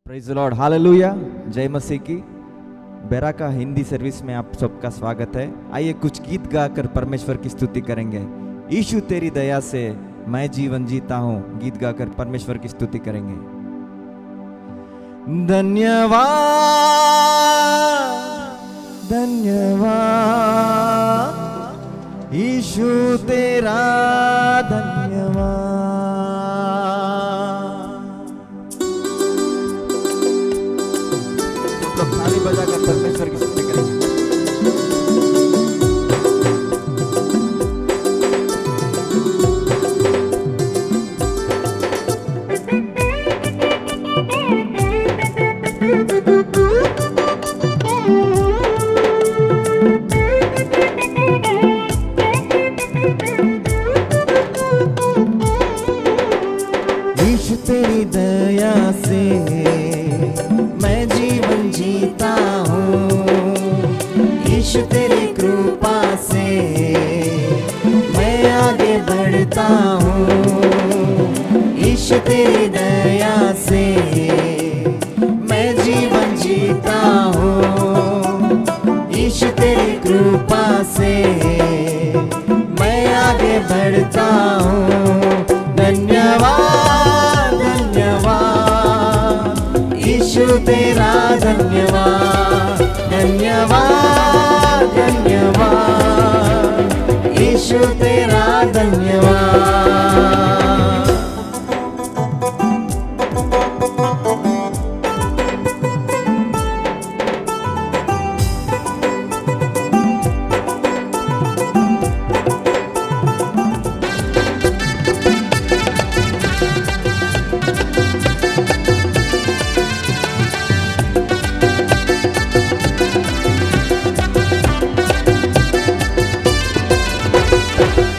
Praise the Lord, hallelujah, जय मसीह की। बेरा का हिंदी सर्विस में आप सबका स्वागत है। आइए कुछ गीत गाकर परमेश्वर की स्तुति करेंगे। यीशु तेरी दया से मैं जीवन जीता हूँ, गीत गाकर परमेश्वर की स्तुति करेंगे। धन्यवाद धन्यवाद यीशु तेरा धन्यवाद। ताली बजाकर परमेश्वर की स्तुति करेंगे। यीशु तेरी दया से मैं जीवन जीता हूँ, यीशु तेरी कृपा से मैं आगे बढ़ता हूँ, यीशु तेरी दया से मैं जीवन जीता हूँ, यीशु तेरी कृपा से मैं आगे बढ़ता हूँ। धन्यवाद धन्यवाद यीशु तेरा धन्यवाद, धन्यवाद धन्यवाद यीशु तेरा धन्यवाद।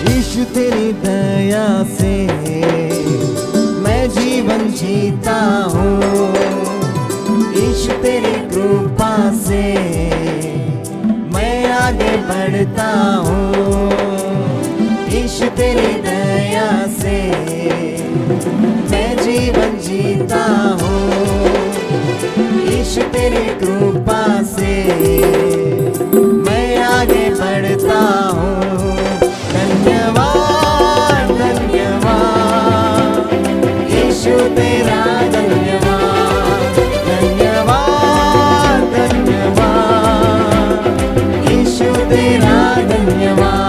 यीशु तेरी दया से मैं जीवन जीता हूँ, यीशु तेरी कृपा से मैं आगे बढ़ता हूँ, यीशु तेरी दया से मैं जीवन जीता हूँ, यीशु तेरी कृपा से मैं आगे बढ़ता हूँ। धन्यवाद धन्यवाद यीशु तेरा धन्यवाद, धन्यवाद धन्यवाद यीशु तेरा धन्यवाद।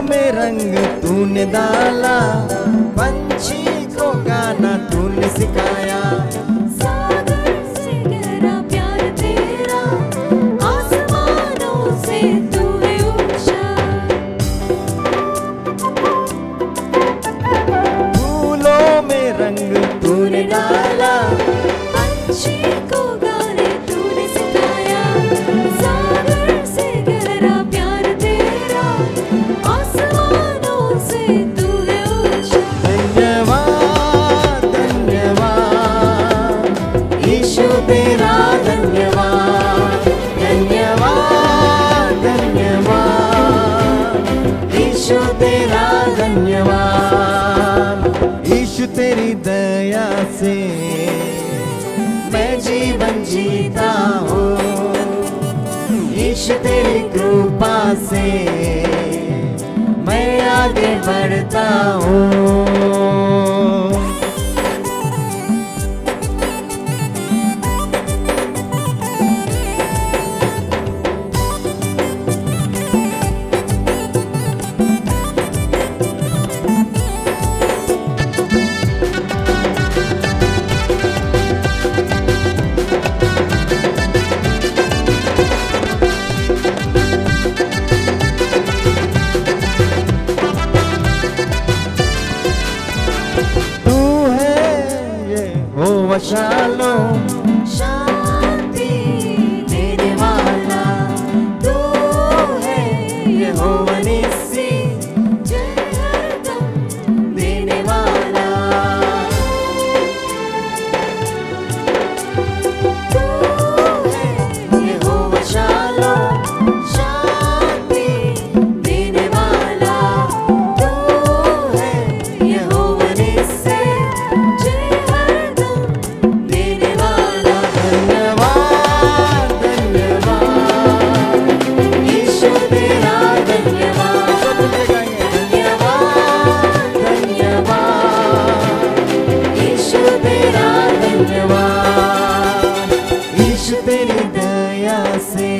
में रंग तूने डाला, पंछी को गाना तूने सिखाया, सागर से गहरा प्यार तेरा, आसमानों से तू है ऊंचा। फूलों में रंग तूने डाला, पंछी को गाने तूने सिखाया, सागर से गहरा प्यार तेरा, आसमानों से तू है ऊंचा। धन्यवाद धन्यवाद यीशु तेरा धन्यवाद, धन्यवाद धन्यवाद यीशु तेरा धन्यवाद। यीशु तेरी दया से मैं जीवन जीता हूँ, यीशु तेरी कृपा से मैं आगे बढ़ता हूँ। यहोवा निस्सी, जय हरदम देने वाला। तू है यहोवा शालोम, शांति देने वाला। तू है यहोवा निस्सी, जय हरदम देने वाला। धन्यवाद धन्यवाद यीशु तेरा धन्यवाद, धन्यवाद धन्यवाद यीशु तेरा धन्यवाद। यीशु तेरी दया से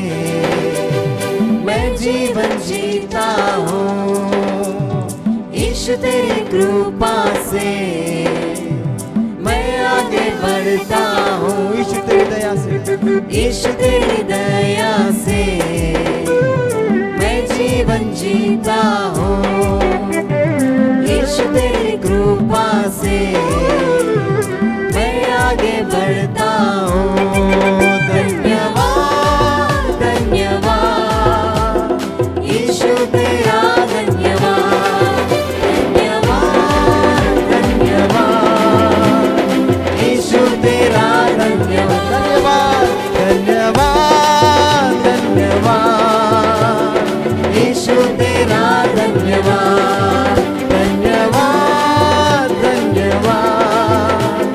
मैं जीवन जीता हूँ, यीशु तेरी कृपा से मैं आगे बढ़ता हूँ। यीशु तेरी दया से, यीशु तेरी दया से मैं जीवन जीता हूँ। यीशु तेरी कृपा से मैं आगे बढ़ता हूँ। धन्यवाद धन्यवाद यीशु तेरा धन्यवाद, धन्यवाद धन्यवाद यीशु तेरा धन्यवाद, धन्यवाद धन्यवाद यीशु तेरा धन्यवाद, धन्यवाद धन्यवाद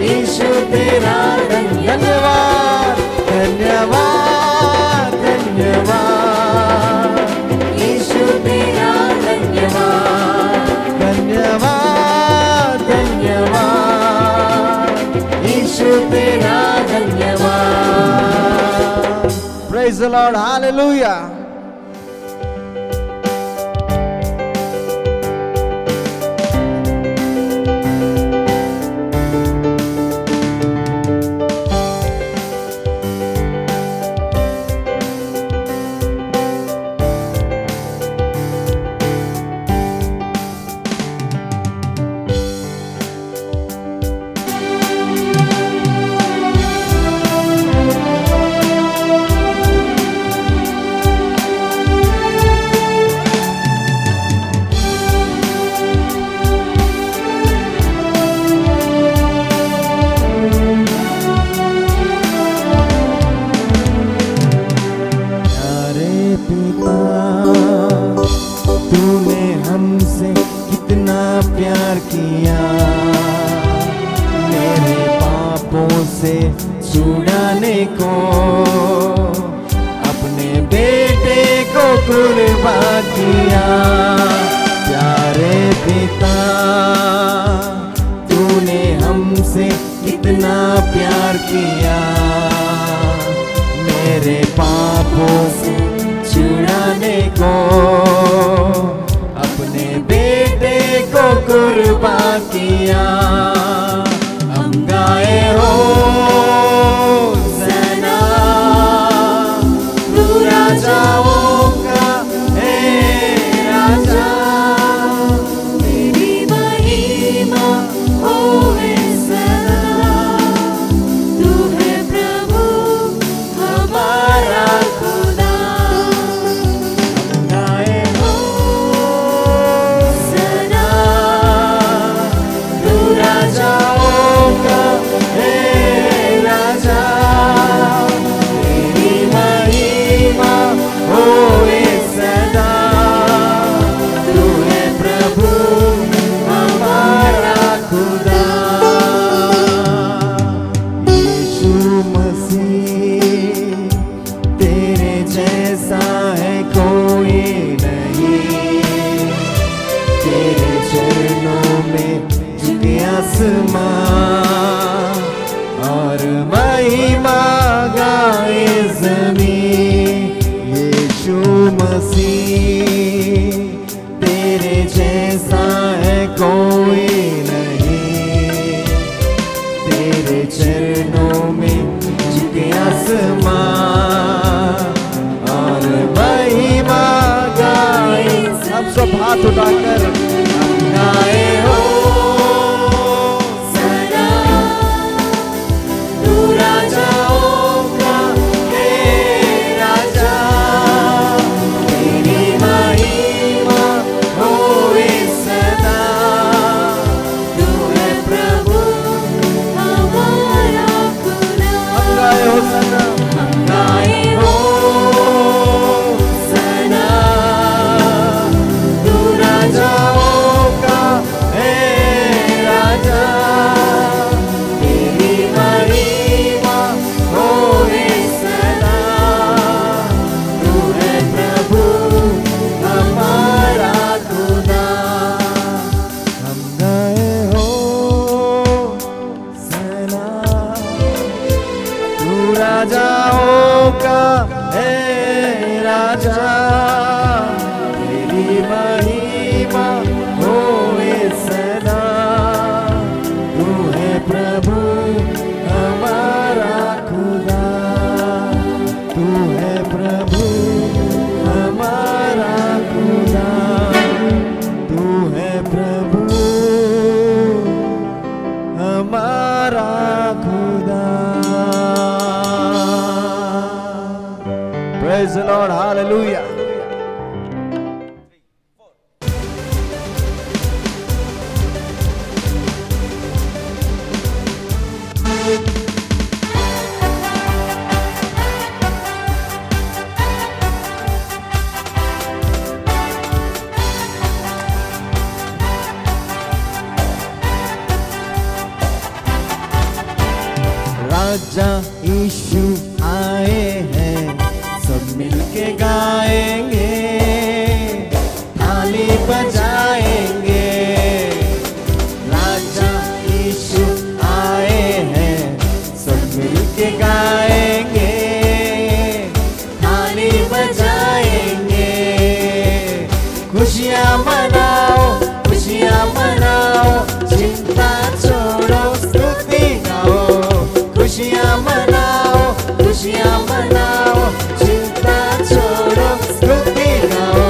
यीशु तेरा धन्यवाद, धन्यवाद धन्यवाद यीशु तेरा धन्यवाद, धन्यवाद धन्यवाद यीशु तेरा धन्यवाद। Praise the Lord, hallelujah. प्यारे पिता, तूने हमसे कितना प्यार किया, मेरे पापों से छुड़ाने को अपने बेटे को कुर्बान किया। प्यारे पिता, तूने हमसे कितना प्यार किया, मेरे पापों से छुड़ाने को अपने बेटे को कुर्बान किया। हम गाए हो सना तू राजाओं का है राजा, तेरी महिमा होवे सदा। तू है प्रभु हमारा खुदा। गाए हो सना तू राजाओं का है राजा, तेरी महिमा होए सदा। तू है प्रभु हमारा खुदा। यीशु मसीह तेरे जैसा है कोई नहीं, तेरे चरणों में झुके आसमां और महिमा गाए ज़मीं। यीशु मसीह तेरे जैसा है कोई नहीं, तेरे चरणों में झुके आसमां और महिमा गाए। हम सब हाथ उठाकर हम गाए हो सना तू राजाओं का है राजा, तेरी महिमा Praise the Lord. Hallelujah. राजा यीशु आए हैं, सब मिलके गाएंगे, ताली बजाएंगे। राजा यीशु आए हैं, सब मिलके गाएंगे, ताली बजाएंगे। खुशियाँ मनाओ, खुशियाँ मनाओ, चिंता छोड़ो, स्तुति गाओ। खुशियाँ मनाओ, खुशियाँ मनाओ, चिंता छोड़ो, स्तुति गाओ।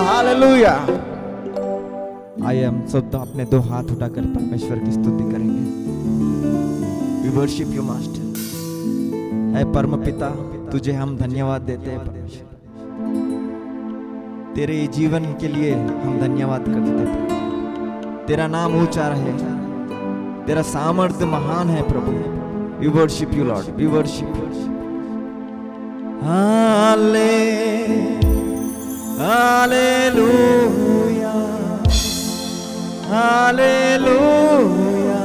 हालेलुया। आइए हम सब तो अपने दो हाथ उठाकर परमेश्वर की स्तुति करेंगे। We worship you master। है परम पिता, तुझे हम धन्यवाद देते हैं परमेश्वर। तेरे जीवन के लिए हम धन्यवाद करते हैं। तेरा नाम ऊंचा रहे, तेरा सामर्थ्य महान है प्रभु। We worship you Lord, we worship you। Hallelujah, hallelujah,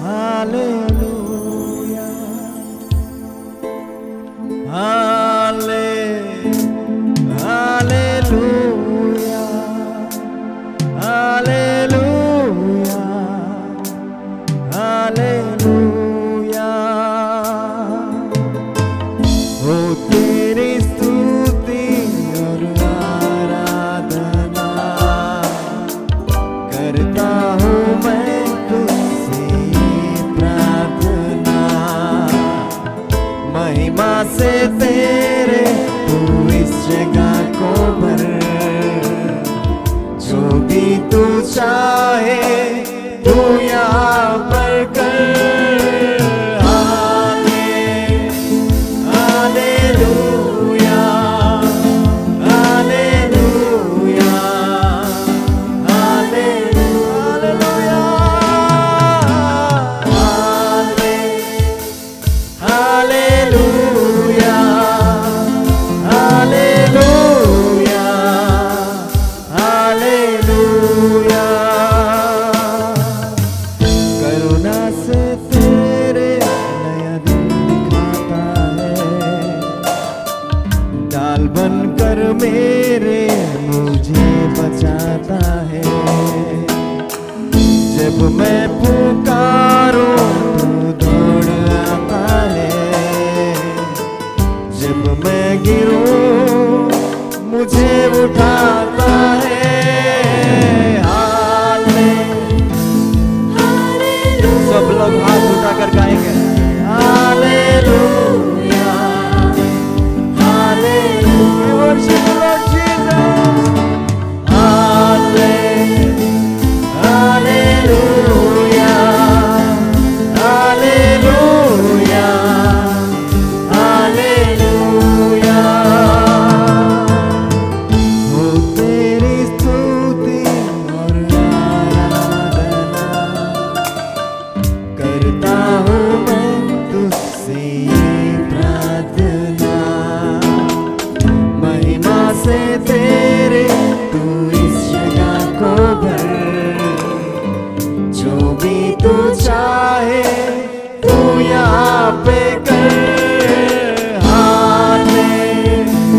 hallelujah, hallelujah, hallelujah, hallelujah. हो तेरी स्तुति और आराधना करता हूँ मैं तुझसे प्रार्थना। महिमा से तेरे तू इस जगह को भर, जो भी तू चाहे तू यहाँ पर कर। Hallelujah, hallelujah, hallelujah, hallelujah, hallelujah, hallelujah. करुणा से तेरे नया दिन दिखाता है, डाल बनकर मेरे मुझे बचाता है। जब मैं पुकारूं तू दौड़ आता है, जब मैं गिरूं मुझे उठाता है। सब लोग हाथ उठाकर गाएंगे। Hallelujah, hallelujah, worship the Lord Jesus। Hallelujah, hallelujah, hallelujah. हो तेरी स्तुति और आराधना करता हूँ मैं तुझसे प्रार्थना। महिमा से तेरे तू इस जगह को भर, जो भी तू चाहे तू यहाँ पे कर। Hallelujah,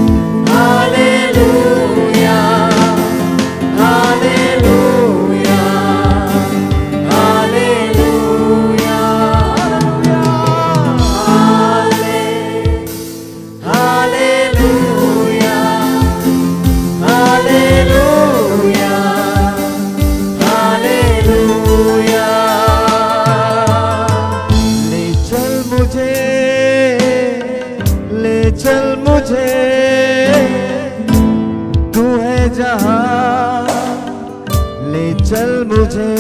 hallelujah, hallelujah, hallelujah, hallelujah, hallelujah. ले चल मुझे, ले चल मुझे, तू है जहाँ। ले चल मुझे,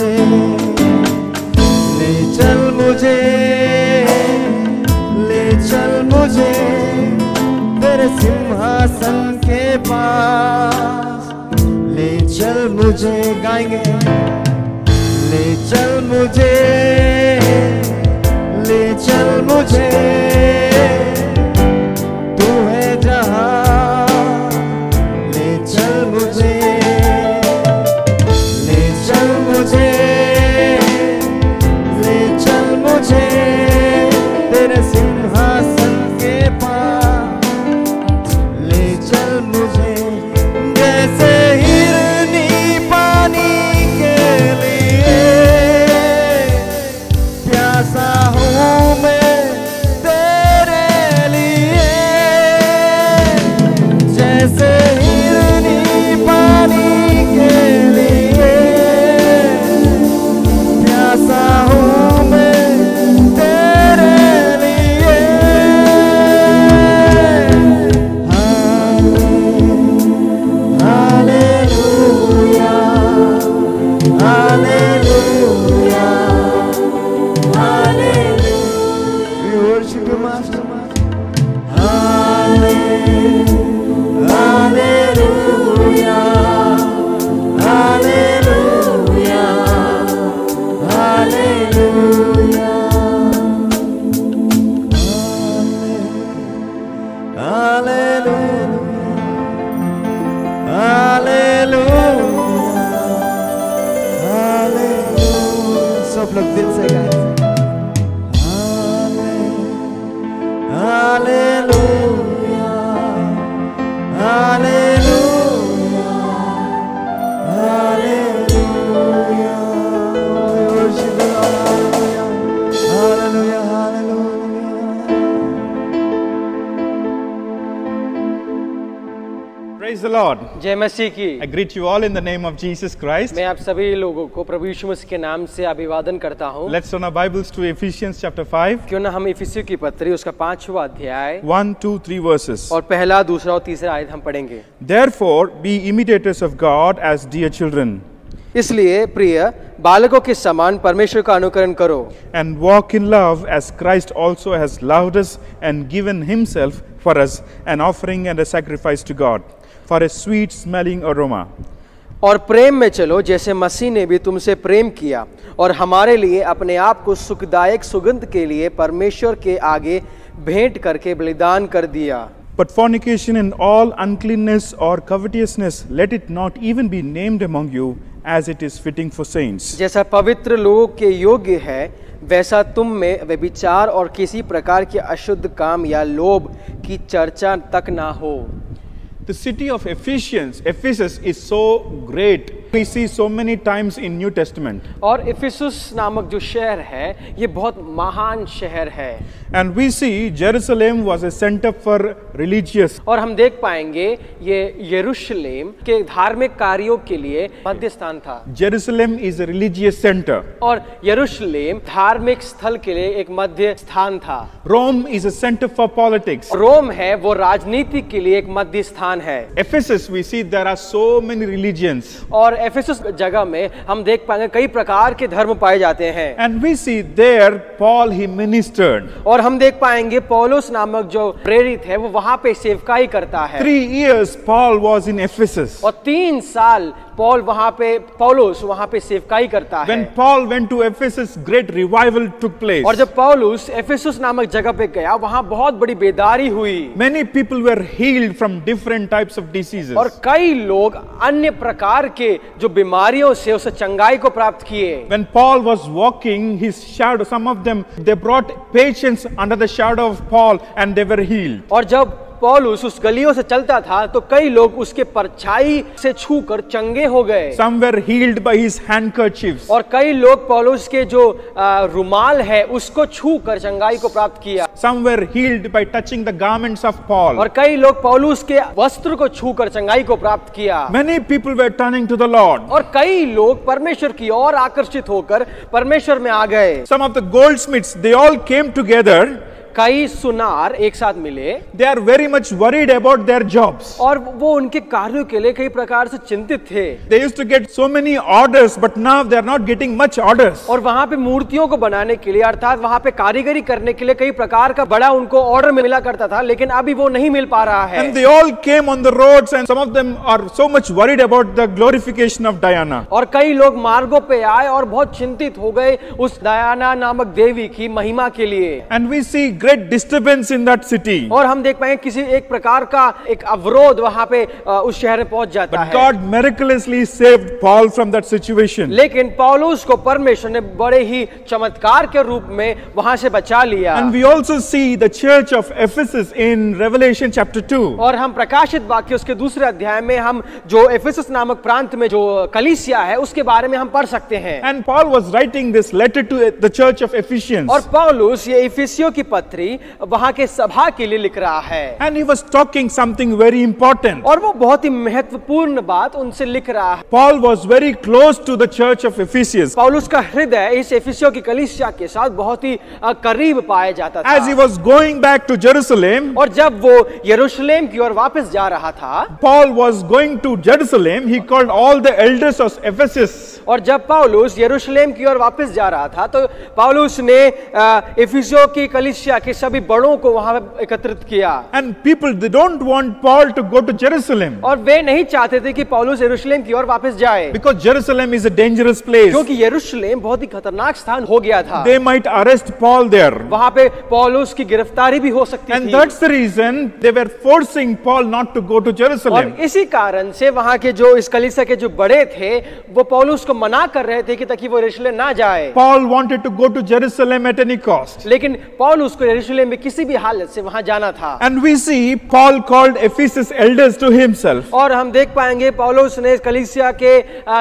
ले चल मुझे, ले चल मुझे तेरे सिंहासन के पास। ले चल मुझे, गाएंगे। ले चल मुझे, ले चल मुझे, तू है जहाँ। ले चल मुझे, ले चल मुझे, ले चल मुझे तेरे सिंहासन के पास। ले चल मुझे, जैसे हिरनी पानी के लिए प्यासा हूँ मैं Hallelujah, hallelujah, hallelujah. सब लोग दिल से गाएं। Hallelujah, hallelujah, hallelujah. Worship you, hallelujah, hallelujah. Praise the Lord. जय मसीह की। I greet you all in the name of Jesus Christ. मैं आप सभी लोगों को प्रभु यीशु मसीह के नाम से अभिवादन करता हूँ। Let's turn our Bibles to Ephesians chapter 5, क्यों ना हम इफिसियों की पत्री उसका 5वां अध्याय 1, 2, 3 verses. और पहला, दूसरा और तीसरा आयत हम पढ़ेंगे। Therefore, be imitators of God as dear children, इसलिए प्रिय बालकों के समान परमेश्वर का अनुकरण करो and walk in love as Christ also has loved us and given himself for us, an offering and a sacrifice to God, for a sweet smelling aroma. और प्रेम में चलो जैसे मसीह ने भी तुमसे प्रेम किया और हमारे लिए अपने आप को सुखदायक सुगंध के लिए परमेश्वर के आगे भेंट करके बलिदान कर दिया। But fornication and all uncleanness or covetousness, let it not even be named among you, as it is fitting for saints. जैसा पवित्र लोगों के योग्य है वैसा तुम में व्यभिचार और किसी प्रकार के अशुद्ध काम या लोभ की चर्चा तक ना हो। The city of Ephesus is so great. We see so many times in New Testament. और इफिसुस नामक जो शहर है ये बहुत महान शहर है। And we see Jerusalem was a center for religious. और हम देख पाएंगे ये यरूशलेम के धार्मिक कार्यों के लिए मध्य स्थान था। Jerusalem is a religious center. और यरूशलेम धार्मिक स्थल के लिए एक मध्य स्थान था। Rome is a center for politics. रोम है वो राजनीति के लिए एक मध्य स्थान है। Ephesus, we see there are so many religions. और एफेसुस जगह में हम देख पाएंगे कई प्रकार के धर्म पाए जाते हैं। And we see there Paul he ministered. और हम देख पाएंगे पौलुस नामक जो प्रेरित है वो वहां पे सेवकाई करता है। 3 years Paul was in Ephesus. और 3 साल पौलुस वहां पे सेवकाई करता है। When Paul went to Ephesus, great revival took place. और जब पौलुस एफेसुस नामक जगह पे गया वहां बहुत बड़ी बेदारी हुई। Many people were healed from different types of diseases. और कई लोग अन्य प्रकार के जो बीमारियों से उसे चंगाई को प्राप्त किए। When Paul was walking, his shadow, some of them, they brought patients under the shadow of Paul and they were healed. और जब पौलुस उस गलियों से चलता था तो कई लोग उसके परछाई से छूकर चंगे हो गए। Some were healed by his handkerchiefs. और कई लोग पौलुस के जो रुमाल है उसको छूकर चंगाई को प्राप्त किया। Some were healed by touching the garments of Paul. और कई लोग पौलुस के वस्त्र को छूकर चंगाई को प्राप्त किया। Many people were turning to the Lord. और कई लोग परमेश्वर की ओर आकर्षित होकर परमेश्वर में आ गए। Some of the goldsmiths, they all came together. कई सुनार एक साथ मिले। They are very much worried about their jobs. और वो उनके कार्यों के लिए कई प्रकार से चिंतित थे। They used to get so many orders, but now they are not getting much orders. और वहाँ पे मूर्तियों को बनाने के लिए अर्थात वहाँ पे कारीगरी करने के लिए कई प्रकार का बड़ा उनको ऑर्डर मिला करता था, लेकिन अभी वो नहीं मिल पा रहा है। And they all came on the roads, and some of them are so much worried about the glorification of Diana. और कई लोग मार्गों पे आए और बहुत चिंतित हो गए उस दयाना नामक देवी की महिमा के लिए। And we see great disturbance in that city. और हम देख पाएंगे किसी एक प्रकार का एक अवरोध वहाँ पे उस शहर में पहुंच जाता But है। God miraculously saved Paul from that situation. लेकिन पौलुस को परमेश्वर ने बड़े ही चमत्कार के रूप में वहां से बचा लिया। And we also see the church of Ephesus in Revelation chapter 2. और हम प्रकाशित वाक्य उसके दूसरे अध्याय में हम जो एफेसस नामक प्रांत में जो कलीसिया है उसके बारे में हम पढ़ सकते हैं। And Paul was writing this letter to the church of Ephesians. और पौलुस ये इफिसियों की पत्री वहां के सभा के लिए लिख रहा है। And he was talking something very important. और वो बहुत ही महत्वपूर्ण बात उनसे लिख रहा है। Paul was very close to the church of Ephesus. पौलुस का हृदय इस एफिसियों की कलीसिया के साथ बहुत ही करीब पाया जाता था। As he was going back to Jerusalem, और जब वो यरूशलेम की ओर वापस जा रहा था, Paul was going to Jerusalem. He called all the elders of Ephesus. और जब पौलुस यरूशलेम की ओर वापस जा रहा था तो पौलुस ने एफिसियों की कलीसिया के सभी बड़ों को वहां एकत्रित किया। And people, they don't want Paul to go to Jerusalem और वे नहीं चाहते थे कि पौलुस यरूशलेम की ओर वापस जाए, because Jerusalem is a dangerous place. क्योंकि यरूशलेम बहुत ही खतरनाक स्थान हो गया था। They might arrest Paul there. वहां पे पौलुस की गिरफ्तारी भी हो सकती And थी। that's the reason they were forcing Paul not to go to और Jerusalem. इसी कारण से वहां के जो इस कलीसिया के जो बड़े थे वो पौलुस को मना कर रहे थे कि ताकि वो यरूशलेम ना जाए। Paul wanted to go to Jerusalem at any cost. लेकिन पौलुस को यरूशलेम में किसी भी हालत से वहां जाना था। And we see Paul called Ephesus elders to himself. और हम देख पाएंगे पौलुस ने कलीसिया के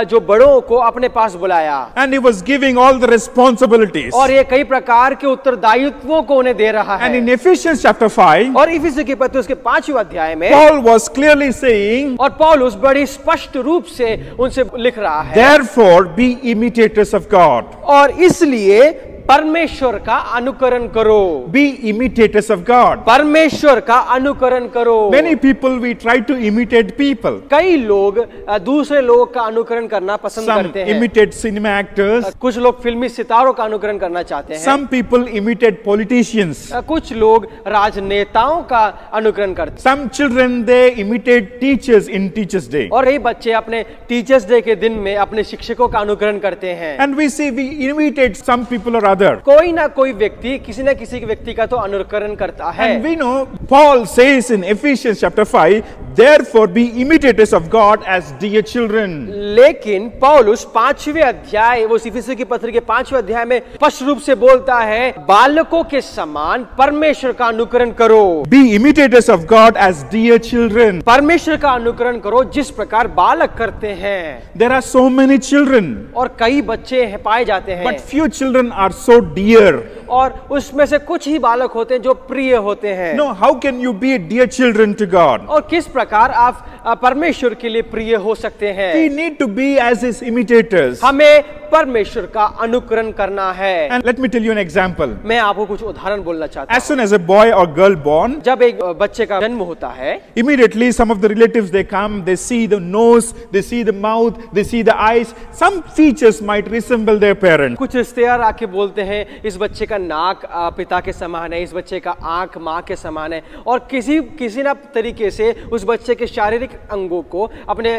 जो बड़ों को अपने पास बुलाया And he was giving all the responsibilities. और ये कई प्रकार के उत्तरदायित्वों को उन्हें दे रहा And है। in Ephesians chapter 5, और इफिसी के पत्र उसके 5वें अध्याय में Paul was clearly saying, और पौलुस बड़ी स्पष्ट रूप से उनसे लिख रहा है, therefore be imitators of God. और इसलिए परमेश्वर का अनुकरण करो। Be imitators of God. परमेश्वर का अनुकरण करो। Many people, we try to imitate people. कई लोग दूसरे लोगों का अनुकरण करना पसंद Some करते हैं। imitate cinema actors. कुछ लोग फिल्मी सितारों का अनुकरण करना चाहते हैं। Some people imitate politicians. कुछ लोग राजनेताओं का अनुकरण करते हैं। Some children, they imitate teachers in Teachers' Day. और ये बच्चे अपने टीचर्स डे के दिन में अपने शिक्षकों का अनुकरण करते हैं। And we see we imitate some people or other. कोई ना कोई व्यक्ति किसी न किसी व्यक्ति का तो अनुकरण करता है। And we know Paul says in Ephesians chapter 5, therefore be imitators of God as dear children. लेकिन पौलुस 5वें अध्याय, वो इफिसी की पत्र के 5वें अध्याय में स्पष्ट रूप से बोलता है, बालकों के समान परमेश्वर का अनुकरण करो। Be imitators of God as dear children. परमेश्वर का अनुकरण करो जिस प्रकार बालक करते हैं। There are so many children, और कई बच्चे हैं पाए जाते हैं, but few children are so dear. और उसमें से कुछ ही बालक होते हैं जो प्रिय होते हैं। No, how can you be dear children to God? और किस प्रकार आप परमेश्वर के लिए प्रिय हो सकते हैं? We need to be as his imitators. हमें परमेश्वर का अनुकरण करना है। And let me tell you an example. मैं आपको कुछ उदाहरण बोलना चाहता As soon as a boy or girl born, जब एक बच्चे का जन्म होता है, immediately some of the relatives, they come, they see the nose, they see the mouth, they see the eyes. Some features might resemble their parent. कुछ रिश्तेदार आके बोलते हैं इस बच्चे का नाक पिता के समान है, इस बच्चे का आंख माँ के समान है, और किसी ना तरीके से उस बच्चे के शारीरिक अंगों को अपने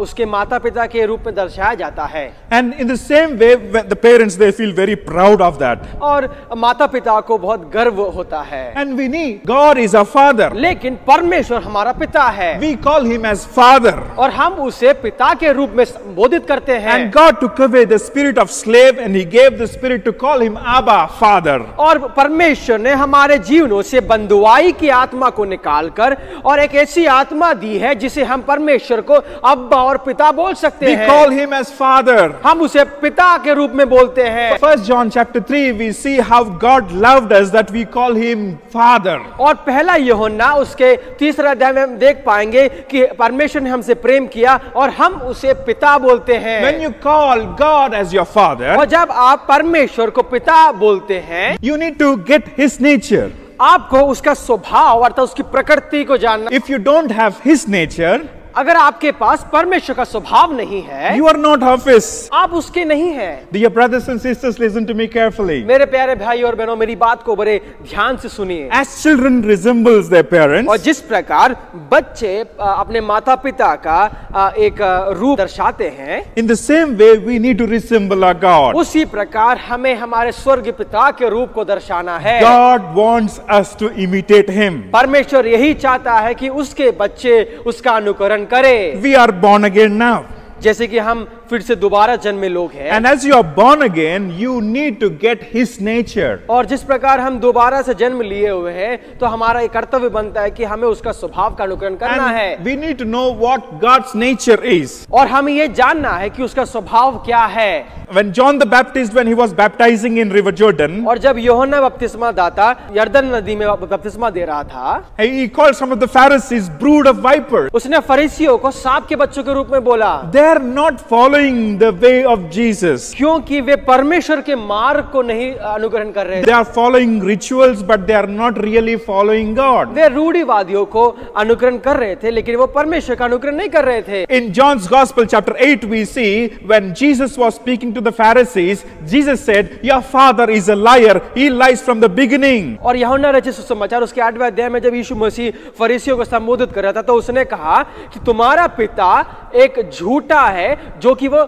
उसके माता पिता के रूप में दर्शाया जाता है। And in the same way, when the parents, they feel very proud of that. और माता पिता को बहुत गर्व होता है। And we need, God is our father. लेकिन परमेश्वर हमारा पिता है, We call him as father. और हम उसे पिता के रूप में संबोधित करते हैं। And God took away the spirit of slave and he gave the spirit to call him Abba, father. और परमेश्वर ने हमारे जीवनों से बंधुआई की आत्मा को निकालकर और एक ऐसी आत्मा दी है जिसे हम परमेश्वर को अब्बा और पिता बोल सकते We हैं। call him as father. हम उसे पिता के रूप में बोलते हैं। 1 John chapter 3, we see how God loved us that we call him father. और पहला यूहन्ना उसके 3रे अध्याय में हम देख पाएंगे कि परमेश्वर ने हमसे प्रेम किया और हम उसे पिता बोलते हैं। When you call God as your father, और जब आप परमेश्वर को पिता बोलते हैं, you need to get his nature. आपको उसका स्वभाव अर्थात उसकी प्रकृति को जानना। If you don't have his nature, अगर आपके पास परमेश्वर का स्वभाव नहीं है, you are not of his. आप उसके नहीं हैं। Dear brothers and sisters, listen to me carefully. मेरे प्यारे भाई और बहनों, मेरी बात को बड़े ध्यान से सुनिए। As children resembles their और parents, जिस प्रकार बच्चे अपने माता पिता का एक रूप दर्शाते हैं, in the same way we need to resemble our God. उसी प्रकार हमें हमारे स्वर्ग पिता के रूप को दर्शाना है। God wants us to imitate him. परमेश्वर यही चाहता है कि उसके बच्चे उसका अनुकरण करें। We are born again now. जैसे कि हम फिर से दोबारा जन्मे लोग हैं, And as you are born again, you need to get his nature. और जिस प्रकार हम दोबारा से जन्म लिए हुए हैं, तो हमारा एक कर्तव्य बनता है कि हमें उसका स्वभाव का अनुकरण करना है। And we need to know what God's nature is. और हमें ये जानना है कि उसका स्वभाव क्या है। When John the Baptist, when he was baptizing in River Jordan, और जब यूहन्ना बपतिस्मा दाता यरदन नदी में बपतिस्मा दे रहा था, he called some of the Pharisees brood of vipers. उसने फरीसियों को सांप के बच्चों के रूप में बोला। They are not following following the way of Jesus. क्योंकि वे परमेश्वर के मार्ग को नहीं अनुकरण कर रहे थे। They are following rituals, but they are not really following God. वे रूढ़िवादियों को अनुकरण कर रहे थे, लेकिन वो परमेश्वर का अनुकरण नहीं कर रहे थे। In John's Gospel, chapter 8, we see when Jesus was speaking to the Pharisees, Jesus said, "Your father is a liar. He lies from the beginning." और यूहन्ना रचित सुसमाचार उसके 8वें अध्याय में जब यीशु मसीह फरीसियों को संबोधित कर रहा था, तो उसने कहा कि तुम्हारा पिता एक झूठा है, जो कि वो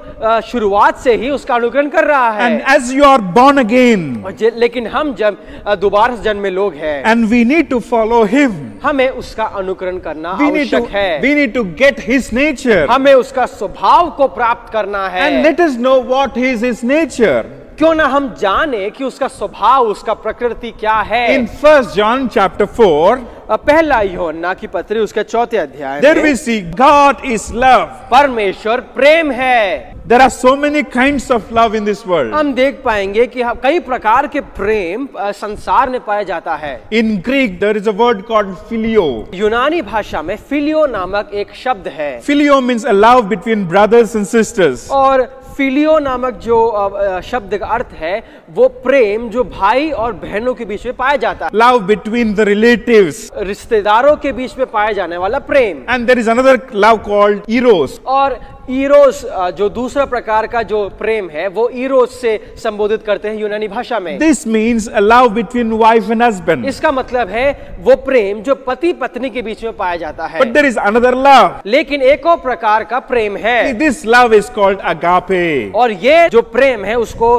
शुरुआत से ही उसका अनुकरण कर रहा है। And as you are born again, लेकिन हम जब दोबारा से जन्मे लोग हैं, and we need to follow him. हमें उसका अनुकरण करना We need आवश्यक है। to get his nature. हमें उसका स्वभाव को प्राप्त करना है। And let us know what is his nature. क्यों ना हम जाने कि उसका स्वभाव, उसका प्रकृति क्या है। In 1 John chapter 4, पहला यूहन्ना की पत्री उसके 4थे अध्याय there में, we see God is love. परमेश्वर प्रेम है। There are so many kinds of love in this world. हम देख पाएंगे कि कई प्रकार के प्रेम संसार में पाया जाता है। In Greek, there is a word called phileo. यूनानी भाषा में फिलियो नामक एक शब्द है। Phileo means a love between brothers and sisters. और फिलियो नामक जो शब्द का अर्थ है, वो प्रेम जो भाई और बहनों के बीच में पाया जाता है। Love between the relatives. रिश्तेदारों के बीच में पाया जाने वाला प्रेम। And there is another love called eros. और इरोस जो दूसरा प्रकार का जो प्रेम है, वो इरोस से संबोधित करते हैं यूनानी भाषा में। This means a love between wife and husband. इसका मतलब है वो प्रेम जो पति पत्नी के बीच में पाया जाता है। But there is another love. लेकिन एक और प्रकार का प्रेम है। This love is called agape. और ये जो प्रेम है उसको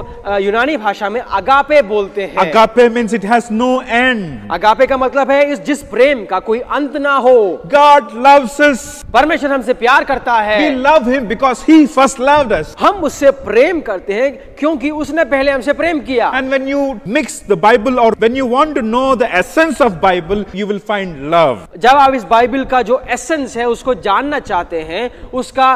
यूनानी भाषा में अगापे बोलते हैं। Agape means it has no end. Agape का मतलब है जिस प्रेम का कोई अंत ना हो। God loves us. परमेश्वर हमसे प्यार करता है। We love him because he first loved us. हम उससे प्रेम करते हैं क्योंकि उसने पहले हमसे प्रेम किया। And when you mix the Bible or when you want to know the essence of Bible, you will find love. जब आप इस बाइबल का जो एसेंस है उसको जानना चाहते हैं, उसका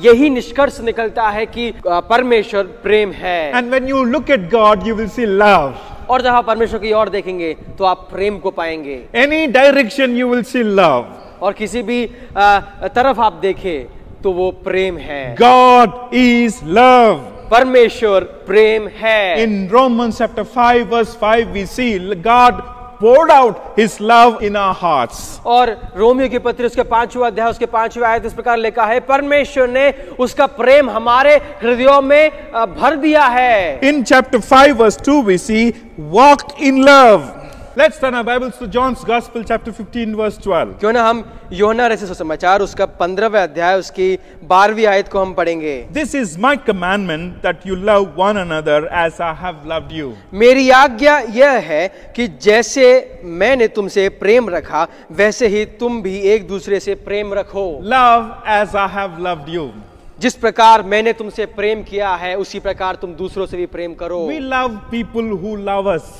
यही निष्कर्ष निकलता है कि परमेश्वर प्रेम है। And when you look at God, you will see love. और जब आप परमेश्वर की ओर देखेंगे तो आप प्रेम को पाएंगे। Any direction you will see love. और किसी भी तरफ आप देखें तो वो प्रेम है। God is love. परमेश्वर प्रेम है। In Romans chapter 5 verse 5 we see God poured out his love in our hearts. और रोमियो की पत्री उसके 5वां अध्याय उसके 5वीं आयत इस प्रकार लिखा है, परमेश्वर ने उसका प्रेम हमारे हृदयों में भर दिया है। In chapter 5 verse 2 we see walk in love. Let's turn our Bibles to John's Gospel chapter 15 verse 12. क्यों ना हम यूहन्ना रचित सुसमाचार उसका 15वां अध्याय उसकी 12वीं आयत को हम पढ़ेंगे। This is my commandment that you love one another as I have loved you. मेरी आज्ञा यह है कि जैसे मैंने तुमसे प्रेम रखा वैसे ही तुम भी एक दूसरे से प्रेम रखो। Love as I have loved you. जिस प्रकार मैंने तुमसे प्रेम किया है उसी प्रकार तुम दूसरों से भी प्रेम करो। We love people who love us.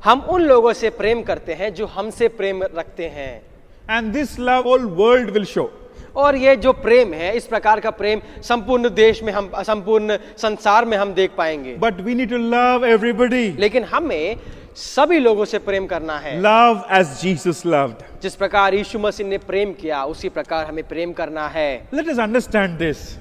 हम उन लोगों से प्रेम करते हैं जो हमसे प्रेम रखते हैं। And this love whole world will show. और ये जो प्रेम है, इस प्रकार का प्रेम संपूर्ण देश में हम, संपूर्ण संसार में हम देख पाएंगे। But we need to love everybody. लेकिन हमें सभी लोगों से प्रेम करना है। Love as Jesus loved. जिस प्रकार यीशु मसीह ने प्रेम किया उसी प्रकार हमें प्रेम करना है। Let us understand this.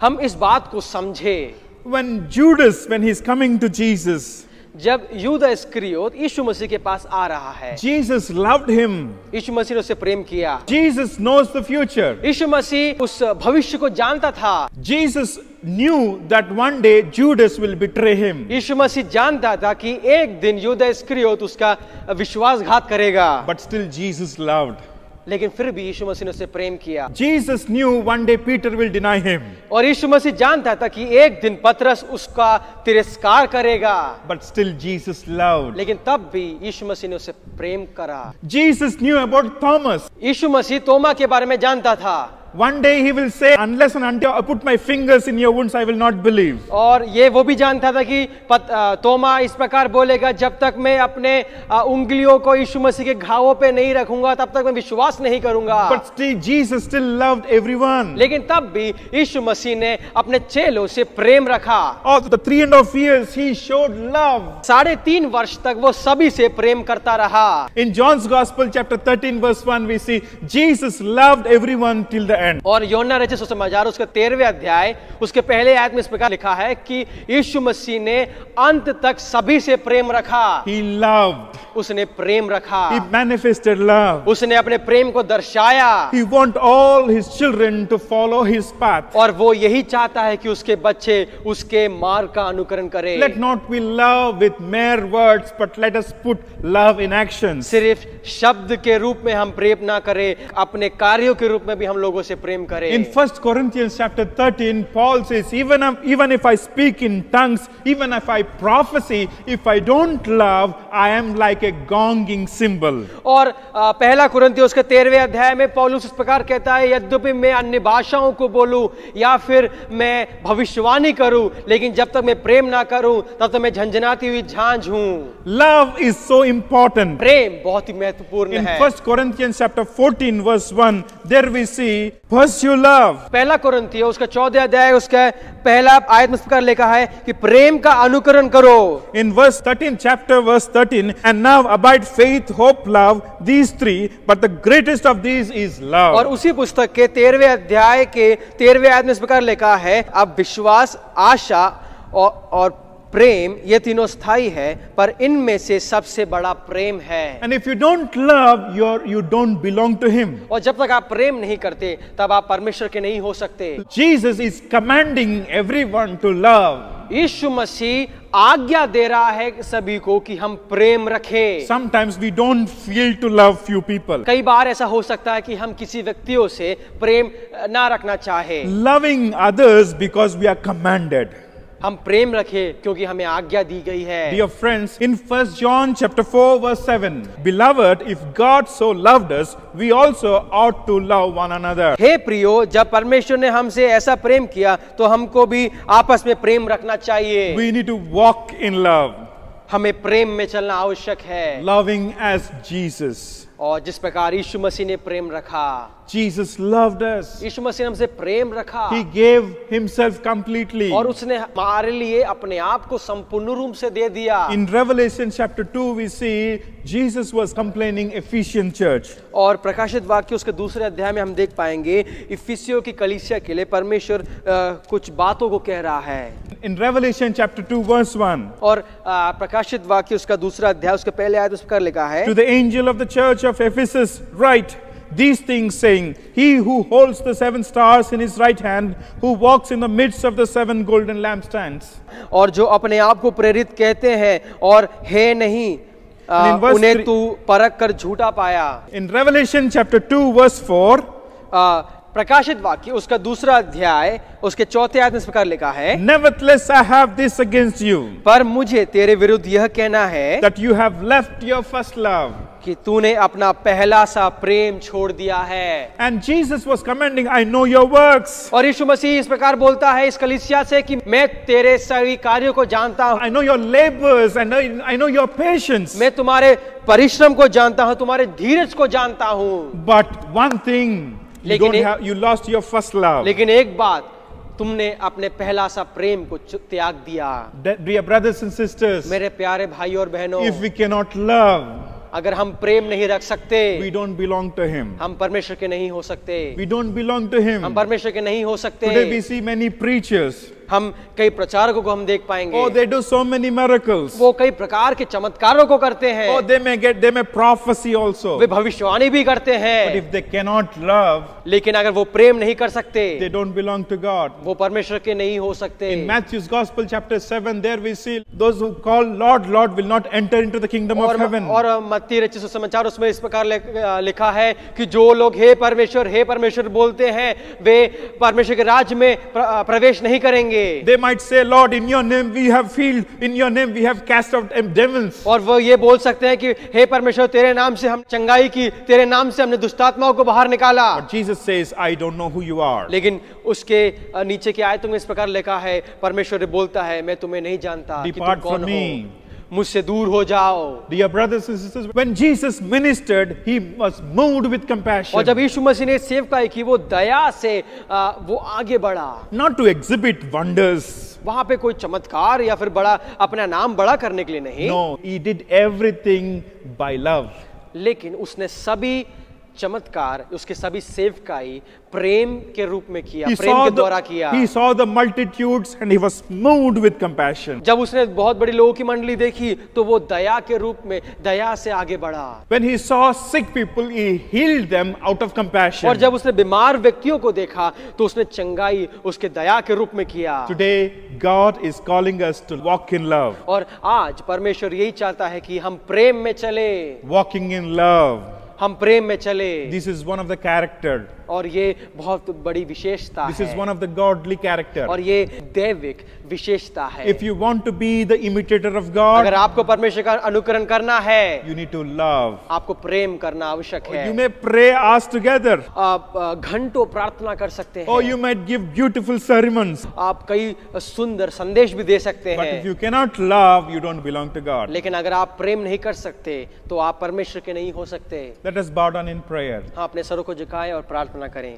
हम इस बात को समझे। When Judas, when he's coming to Jesus, जब यूदा इस्करियोत यीशु मसीह के पास आ रहा है, Jesus loved him. यीशु मसीह ने उससे प्रेम किया। Jesus knows the future. यीशु मसीह उस भविष्य को जानता था। Jesus knew that one day Judas will betray him. यीशु मसीह जानता था कि एक दिन यूदा इस्करियोत उसका विश्वासघात करेगा। But still Jesus loved. लेकिन फिर भी यीशु मसीह ने उससे प्रेम किया। Jesus knew one day Peter will deny him. और यीशु मसीह जानता था कि एक दिन पतरस उसका तिरस्कार करेगा। But still Jesus loved. लेकिन तब भी यीशु मसीह ने उससे प्रेम करा। Jesus knew about Thomas. यीशु मसीह तोमा के बारे में जानता था। One day he will say, unless and until I put my fingers in your wounds, I will not believe. और ये वो भी जानता था कि तोमा इस प्रकार बोलेगा, जब तक मैं अपने उंगलियों को यीशु मसीह के घावों पे नहीं रखूंगा तब तक मैं विश्वास नहीं करूंगा। But still, Jesus still loved everyone. लेकिन तब भी यीशु मसीह ने अपने चेलों से प्रेम रखा। All the 3.5 years he showed love. 3.5 वर्ष तक वो सभी से प्रेम करता रहा। In John's Gospel chapter 13 verse 1 we see Jesus loved everyone till the end. और यूहन्ना रचित सुसमाचार उसका 13वें अध्याय उसके पहले आयत में इस प्रकार लिखा है कि यीशु मसीह ने अंत तक सभी से प्रेम रखा। He loved. उसने प्रेम रखा। He manifested love. उसने अपने प्रेम को दर्शाया। He wants all his children to follow his path. और वो यही चाहता है कि उसके बच्चे उसके मार्ग का अनुकरण करें। Let not we love with mere words, but let us put love in actions. सिर्फ शब्द के रूप में हम प्रेम ना करें, अपने कार्यों के रूप में भी हम लोगों से प्रेम करें। In 1 Corinthians chapter 13, Paul says, even if I speak in tongues, even if I prophesy, if I don't love, I am like a gonging cymbal. और पहला कुरिन्थियों उसके 13वें अध्याय में पौलुस इस प्रकार कहता है, यद्यपि मैं अन्य भाषाओं को बोलूं या फिर मैं भविष्यवाणी करूं, लेकिन जब तक मैं प्रेम ना करूं तब तक मैं झंझनाती हुई झांझ हूं। Love is so important. प्रेम बहुत ही महत्वपूर्ण In है। 1 Corinthians chapter 14 verse 1, there we see, pursue love. पहला कुरिन्थियों उसका 14 अध्याय उसका पहला आयत में इस प्रकार लिखा है कि प्रेम का अनुकरण करो। In verse 13, chapter verse 13, and now abide faith, hope, love, these three, but the greatest of these is love. और उसी पुस्तक के 13वें अध्याय के 13वें आयत में इस प्रकार लिखा है, अब विश्वास, आशा और प्रेम ये तीनों स्थायी है, पर इनमें से सबसे बड़ा प्रेम है। And if you don't love, you don't belong to him. और जब तक आप प्रेम नहीं करते तब आप परमेश्वर के नहीं हो सकते। Jesus is commanding everyone to love. यीशु मसीह आज्ञा दे रहा है सभी को कि हम प्रेम रखें। Sometimes we don't feel to love few people. कई बार ऐसा हो सकता है कि हम किसी व्यक्तियों से प्रेम ना रखना चाहे। Loving others because we are commanded. हम प्रेम रखें क्योंकि हमें आज्ञा दी गई है। Dear friends, in 1 John chapter 4 verse 7, beloved, if God so loved us, we also ought to love one another. हे प्रियो, जब परमेश्वर ने हमसे ऐसा प्रेम किया तो हमको भी आपस में प्रेम रखना चाहिए। We need to walk in love, हमें प्रेम में चलना आवश्यक है। loving as Jesus. और जिस प्रकार यीशु मसीह ने प्रेम रखा, Jesus loved us. यीशु मसीह ने हमसे प्रेम रखा। He gave himself completely. और उसने हमारे लिए अपने आप को संपूर्ण रूप से दे दिया। In Revelation chapter 2 we see Jesus was complaining Ephesian church. और प्रकाशित वाक्य उसके दूसरे अध्याय में हम देख पाएंगे इफिसियों की कलीसिया के लिए परमेश्वर कुछ बातों को कह रहा है। In Revelation chapter 2 verse 1, और प्रकाशित वाक्य उसका दूसरा अध्याय उसके पहले आयत उस प्रकार लिखा है, to the angel of the church of Ephesus write these things, saying, he who holds the 7 stars in his right hand, who walks in the midst of the 7 golden lampstands. और जो अपने आप को प्रेरित कहते हैं और है नहीं, उन्हें तू परख कर झूठा पाया। In Revelation chapter 2 verse 4, प्रकाशित वाक्य उसका दूसरा अध्याय उसके चौथे आयत में इस प्रकार लिखा है, nevertheless I have this against you, पर मुझे तेरे विरुद्ध यह कहना है that you have left your first love. कि तूने अपना पहला सा प्रेम छोड़ दिया है। And Jesus was commanding, I know your works. और यीशु मसीह इस प्रकार बोलता है इस कलीसिया से कि मैं तेरे सभी कार्यों को जानता हूँ, I know your labors, and I know your patience. मैं तुम्हारे परिश्रम को जानता हूँ, तुम्हारे धीरज को जानता हूँ। But one thing, you lost your first love. लेकिन एक बात, तुमने अपने पहला सा प्रेम को त्याग दिया। Dear brothers and sisters, मेरे प्यारे भाई और बहनों, if we cannot love, अगर हम प्रेम नहीं रख सकते, we don't belong to him. हम परमेश्वर के नहीं हो सकते। We don't belong to him. हम परमेश्वर के नहीं हो सकते। Today we see many preachers. हम कई प्रचारकों को हम देख पाएंगे, Oh, they do so many miracles. वो कई प्रकार के चमत्कारों को करते हैं। Oh, they may prophesy also. वे भविष्यवाणी भी करते But हैं, if they cannot love, लेकिन अगर वो प्रेम नहीं कर सकते, they don't belong to God. वो परमेश्वर के नहीं हो सकते। In Matthew's Gospel chapter 7, there we see those who call Lord, Lord will not enter into the kingdom of heaven. और मत्ती रचित सुसमाचार उसमें इस प्रकार लिखा है कि जो लोग हे परमेश्वर बोलते हैं, वे परमेश्वर के राज्य में प्रवेश नहीं करेंगे। They might say, Lord, in your name we have healed, in your name we have cast out devils. और वो ये बोल सकते हैं कि हे परमेश्वर, तेरे नाम से हम चंगाई की, तेरे नाम से हमने दुष्टात्माओं को बाहर निकाला। But Jesus says, I don't know who you are. लेकिन उसके नीचे की आयतों में इस प्रकार लिखा है, परमेश्वर बोलता है, मैं तुम्हें नहीं जानता कि तुम Depart कौन from हो, me. मुझसे दूर हो जाओ। Dear brothers and sisters, when Jesus ministered, he was moved with compassion. और जब यीशु मसीह ने सेवकाई की, वो दया से वो आगे बढ़ा। Not to exhibit wonders. वहां पे कोई चमत्कार या फिर बड़ा अपना नाम बड़ा करने के लिए नहीं। No, he did everything by love. लेकिन उसने सभी चमत्कार, उसके सभी सेवकाई प्रेम के रूप में किया, He प्रेम saw के द्वारा किया। he saw the multitudes and he was moved with compassion. जब उसने बहुत बड़ी लोगों की मंडली देखी तो वो दया के रूप में दया से आगे बढ़ा। When he saw sick people, he healed them out of compassion. और जब उसने बीमार व्यक्तियों को देखा तो उसने चंगाई उसके दया के रूप में किया। Today, God is calling us to walk in love. और आज परमेश्वर यही चाहता है कि हम प्रेम में चले, Walking in love. हम प्रेम में चले। This is one of the character. और ये बहुत बड़ी विशेषता This is है one of the godly character. और ये दैविक विशेषता है। If you want to be the imitator of God, अगर आपको परमेश्वर का अनुकरण करना है, you need to love. आपको प्रेम करना आवश्यक है। You may pray us together, आप घंटों प्रार्थना कर सकते or हैं, you might give beautiful sermons. आप कई सुंदर संदेश भी दे सकते But if हैं, you cannot love, you don't belong to God. लेकिन अगर आप प्रेम नहीं कर सकते तो आप परमेश्वर के नहीं हो सकते। Let us bow down in prayer. हाँ, अपने सरों को झुकाएं और प्रार्थना करें।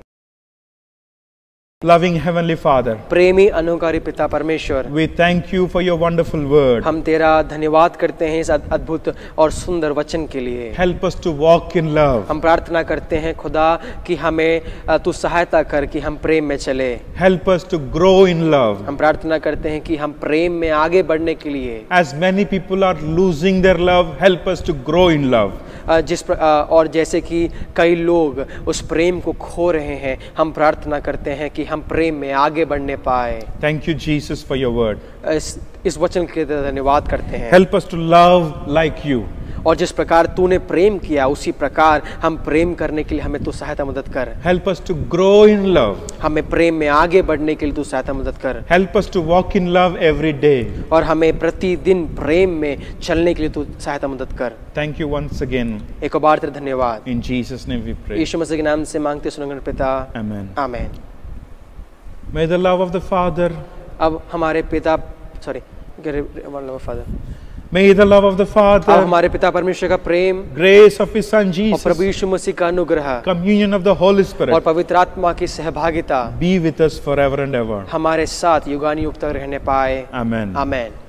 Loving Heavenly Father, प्रेमी अनुकारी पिता परमेश्वर, we thank you for your wonderful word. हम तेरा धन्यवाद करते हैं इस अद्भुत और सुंदर वचन के लिए। Help us to walk in love. हम प्रार्थना करते हैं खुदा कि हमें तू सहायता कर कि हम प्रेम में चले। Help us to grow in love. हम प्रार्थना करते हैं कि हम प्रेम में आगे बढ़ने के लिए, As many people are losing their love, help us to grow in love. और जैसे कि कई लोग उस प्रेम को खो रहे हैं, हम प्रार्थना करते हैं कि हम प्रेम में आगे बढ़ने पाए। Thank you, Jesus, for your word. इस वचन के लिए धन्यवाद करते हैं। Help us to love like you. और जिस प्रकार तूने प्रेम किया उसी प्रकार हम प्रेम करने के लिए हमें तू सहायता मदद कर। Help us to grow in love. हमें प्रेम में आगे बढ़ने के लिए तू सहायता मदद कर। Help us to walk in love every day. और हमें प्रतिदिन प्रेम में चलने के लिए तू सहायता मदद कर। Thank you once again. एक और बार तेरा धन्यवाद। In Jesus' name we pray. यीशु मसीह के नाम से मांगते सुनकर पिता, Amen. आमीन। May the love of the Father, अब हमारे पिता father may the love of the अब Father, हमारे पिता परमेश्वर का प्रेम grace of His Son और Jesus, प्रभु यीशु मसीह का अनुग्रह communion of the Holy और Spirit पवित्र आत्मा की सहभागिता be with us forever and ever. हमारे साथ युगानुयुग तक रहने पाए। Amen. आमीन।